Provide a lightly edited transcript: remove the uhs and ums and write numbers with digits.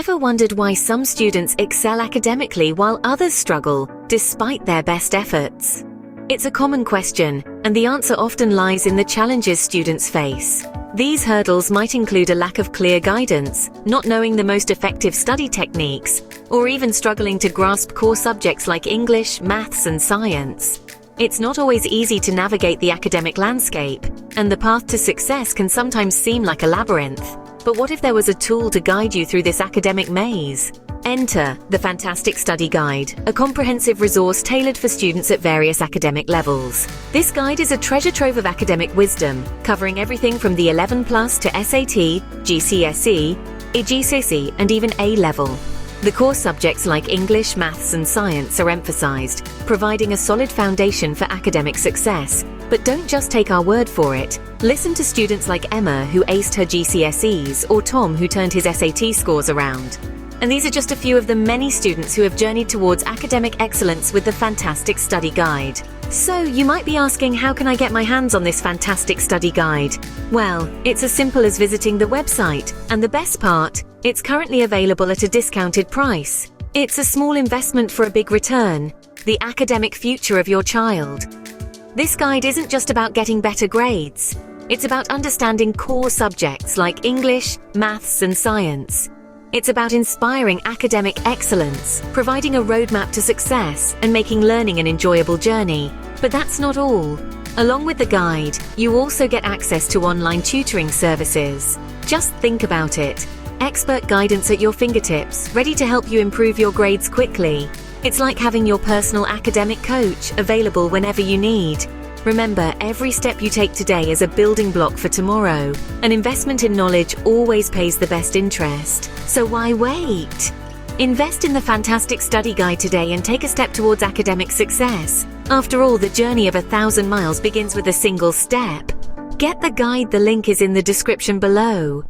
Ever wondered why some students excel academically while others struggle, despite their best efforts? It's a common question, and the answer often lies in the challenges students face. These hurdles might include a lack of clear guidance, not knowing the most effective study techniques, or even struggling to grasp core subjects like English, maths, and science. It's not always easy to navigate the academic landscape, and the path to success can sometimes seem like a labyrinth. But what if there was a tool to guide you through this academic maze? Enter the Fantastic Study Guide, a comprehensive resource tailored for students at various academic levels. This guide is a treasure trove of academic wisdom, covering everything from the 11+ to SAT, GCSE, IGSE, and even A-level. The core subjects like English, maths, and science are emphasized, providing a solid foundation for academic success. But don't just take our word for it. Listen to students like Emma, who aced her GCSEs, or Tom, who turned his SAT scores around. And these are just a few of the many students who have journeyed towards academic excellence with the Fantastic Study Guide. So, you might be asking, how can I get my hands on this Fantastic Study Guide? Well, it's as simple as visiting the website, and the best part, it's currently available at a discounted price. It's a small investment for a big return, the academic future of your child. This guide isn't just about getting better grades. It's about understanding core subjects like English, maths, and science. It's about inspiring academic excellence, providing a roadmap to success, and making learning an enjoyable journey. But that's not all. Along with the guide, you also get access to online tutoring services. Just think about it. Expert guidance at your fingertips, ready to help you improve your grades quickly. It's like having your personal academic coach available whenever you need. Remember, every step you take today is a building block for tomorrow. An investment in knowledge always pays the best interest. So why wait? Invest in the Fantastic Study Guide today and take a step towards academic success. After all, the journey of 1,000 miles begins with a single step. Get the guide, the link is in the description below.